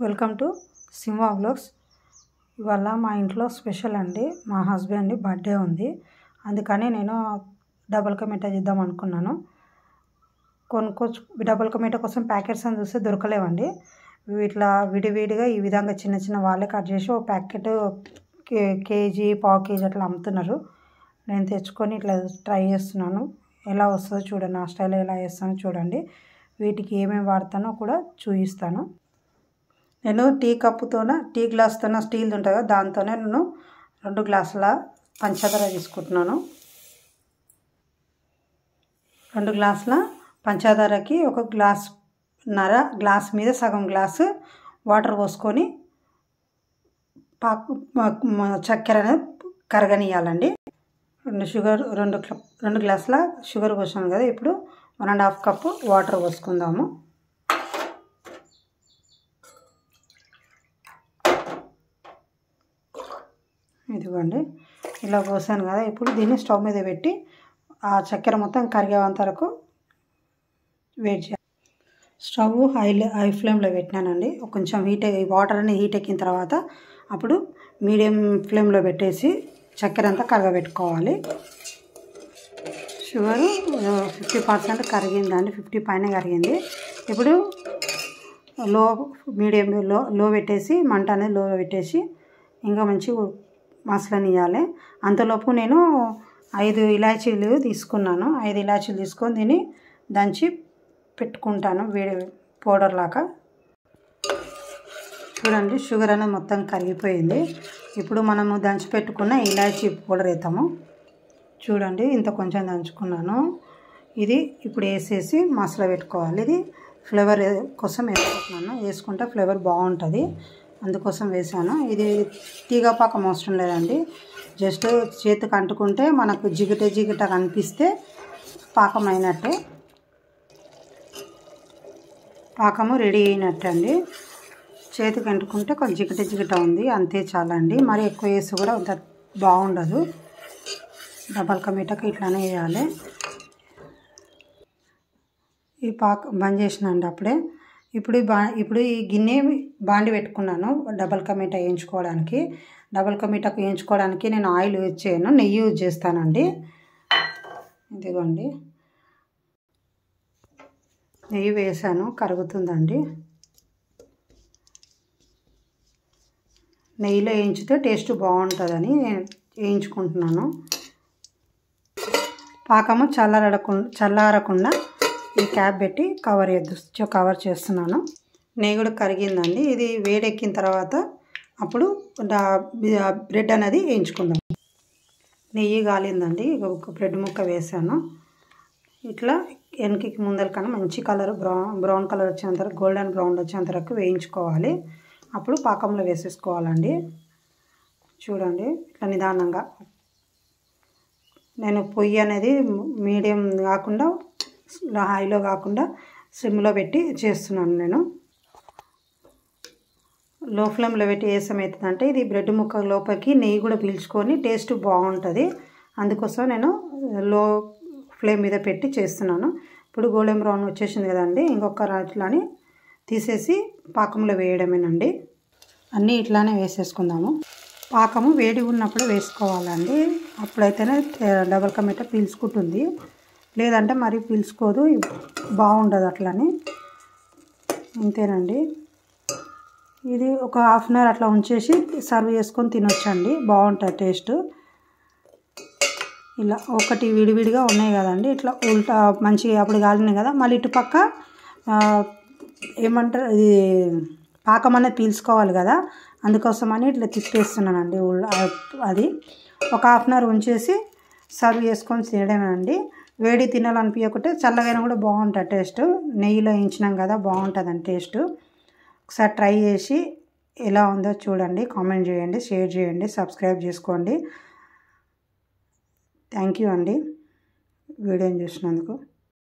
Welcome to Simha vlogs. ఇవాళ మా ఇంట్లో స్పెషల్ అండి. మా హస్బెండ్ బర్త్డే ఉంది, అందుకని నేను డబుల్ కా మీఠా చేద్దాం అనుకున్నాను. డబుల్ కా మీఠా కోసం ప్యాకెట్స్ అని చూస్తే దొరకలేవండి. ఇట్లా విడివిడిగా ఈ విధంగా చిన్న చిన్న వాళ్ళే కట్ చేసి ఒక ప్యాకెట్ కేజీ పావు కేజీ అట్లా అమ్ముతున్నారు. నేను తెచ్చుకొని ఇట్లా ట్రై చేస్తున్నాను. ఎలా వస్తుందో చూడండి, నా స్టైల్లో ఎలా చేస్తానో చూడండి. వీటికి ఏమేమి వాడతానో కూడా చూపిస్తాను. నేను టీ గ్లాస్తోన స్టీల్ది ఉంటుంది కదా, దాంతోనే నేను 2 గ్లాసుల పంచదార తీసుకుంటున్నాను. 2 గ్లాసుల పంచదారకి 1 గ్లాస్ మీద సగం గ్లాసు వాటర్ పోసుకొని చక్కెర అనేది కరగనియాలండి. 2 గ్లాసుల షుగర్ పోసాను కదా, ఇప్పుడు 1.5 కప్పు వాటర్ పోసుకుందాము. ఇదిగోండి, ఇలా పోసాను కదా. ఇప్పుడు దీన్ని స్టవ్ మీద పెట్టి ఆ చక్కెర మొత్తం కరిగేంత వరకు వెయిట్ చేయాలి. స్టవ్ హై ఫ్లేమ్లో పెట్టినానండి. కొంచెం వాటర్ అనేది హీట్ ఎక్కిన తర్వాత అప్పుడు మీడియం ఫ్లేమ్లో పెట్టేసి చక్కెర అంతా కరగబెట్టుకోవాలి. షుగరు 50% కరిగిందండి, 50 పైన కరిగింది. ఇప్పుడు లో పెట్టేసి మంట అనేది లో పెట్టేసి ఇంకా మంచి మసలనియాలి. అంతలోపు నేను 5 ఇలాచీలు తీసుకున్నాను. 5 ఇలాచీలు తీసుకొని దీన్ని దంచి పెట్టుకుంటాను వేడి పౌడర్ లాగా. చూడండి, షుగర్ అనేది మొత్తం కరిగిపోయింది. ఇప్పుడు మనము దంచి పెట్టుకున్న ఇలాచీ పౌడర్ వేస్తాము. చూడండి, ఇంత కొంచెం దంచుకున్నాను. ఇది ఇప్పుడు వేసేసి మసాలా పెట్టుకోవాలి. ఇది ఫ్లేవర్ కోసం వేసుకుంటున్నాను. వేసుకుంటే ఫ్లేవర్ బాగుంటుంది, అందుకోసం వేసాను. ఇది తీగపాకం అవసరం లేదండి, జస్ట్ చేతికి అంటుకుంటే మనకు జిగట కనిపిస్తే పాకం అయినట్టే, పాకము రెడీ అయినట్టు అండి. చేతికి అంటుకుంటే కొంచెం జిగట ఉంది, అంతే చాలండి. మరి ఎక్కువ వేసి కూడా అంత బాగుండదు. డబుల్ కా మీఠాకి ఇట్లానే వేయాలి. ఈ బంద్ చేసినండి అప్పుడే. ఇప్పుడు ఈ గిన్నె బాండి పెట్టుకున్నాను డబుల్ కా మీఠా వేయించుకోవడానికి. డబుల్ కా మీఠాకు వేయించుకోవడానికి నేను ఆయిల్ యూజ్ చేయను, నెయ్యి యూజ్ చేస్తానండి. ఇదిగోండి, నెయ్యి వేసాను, కరుగుతుందండి. నెయ్యిలో వేయించితే టేస్ట్ బాగుంటుందని నేను వేయించుకుంటున్నాను. పాకము చల్లారకుండా ఈ క్యాప్ పెట్టి కవర్ చేస్తున్నాను. నెయ్యి కూడా కరిగిందండి. ఇది వేడెక్కిన తర్వాత అప్పుడు బ్రెడ్ అనేది వేయించుకుందాం. నెయ్యి కాలిందండి, ఒక బ్రెడ్ ముక్క వేసాను. ఇట్లా వెనకకి ముందర కన్నా మంచి కలర్ బ్రౌన్ కలర్ వచ్చేంత వరకు, గోల్డెన్ బ్రౌన్ వచ్చేంత వరకు వేయించుకోవాలి. అప్పుడు పాకంలో వేసేసుకోవాలండి. చూడండి, ఇట్లా నిదానంగా. నేను పొయ్యి అనేది మీడియం కాకుండా హైలో కాకుండా సిమ్లో పెట్టి చేస్తున్నాను. నేను లో ఫ్లేమ్లో పెట్టి వేసమవుతుందంటే ఇది బ్రెడ్ ముక్క లోపలికి నెయ్యి కూడా పీల్చుకొని టేస్ట్ బాగుంటుంది. అందుకోసం నేను లో ఫ్లేమ్ మీద పెట్టి చేస్తున్నాను. ఇప్పుడు గోల్డెన్ బ్రౌన్ వచ్చేసింది కదండి, ఇంకొక ఇట్లాని తీసేసి పాకంలో వేయడమేనండి. అన్నీ ఇట్లానే వేసేసుకుందాము. పాకము వేడి ఉన్నప్పుడు వేసుకోవాలండి, అప్పుడైతేనే డబుల్ కా మీఠా పీల్చుకుంటుంది. లేదంటే మరీ పీల్చుకోదు, బాగుండదు అట్లని. అంతేనండి. ఇది ఒక హాఫ్ అన్ అవర్ అట్లా ఉంచేసి సర్వ్ చేసుకొని తినొచ్చండి, బాగుంటుంది టేస్ట్. ఇలా ఒకటి విడివిడిగా ఉన్నాయి కదండి, ఇట్లా ఉల్టా మంచిగా అప్పుడు కాలినాయి కదా. మళ్ళీ ఇటుపక్క ఏమంటారు, ఇది పాకం అనేది పీల్చుకోవాలి కదా, అందుకోసమని ఇట్లా తిప్పేస్తున్నానండి. అది ఒక హాఫ్ అన్ అవర్ ఉంచేసి సర్వ్ చేసుకొని తినడమేనండి. వేడి తినాలనిపించకుంటే చల్లగైనా కూడా బాగుంటుంది టేస్ట్. నెయ్యిలో వేయించినాం కదా, బాగుంటుందండి టేస్ట్. ఒకసారి ట్రై చేసి ఎలా ఉందో చూడండి, కామెంట్ చేయండి, షేర్ చేయండి, సబ్స్క్రైబ్ చేసుకోండి. థ్యాంక్ యూ అండి వీడియోని చూసినందుకు.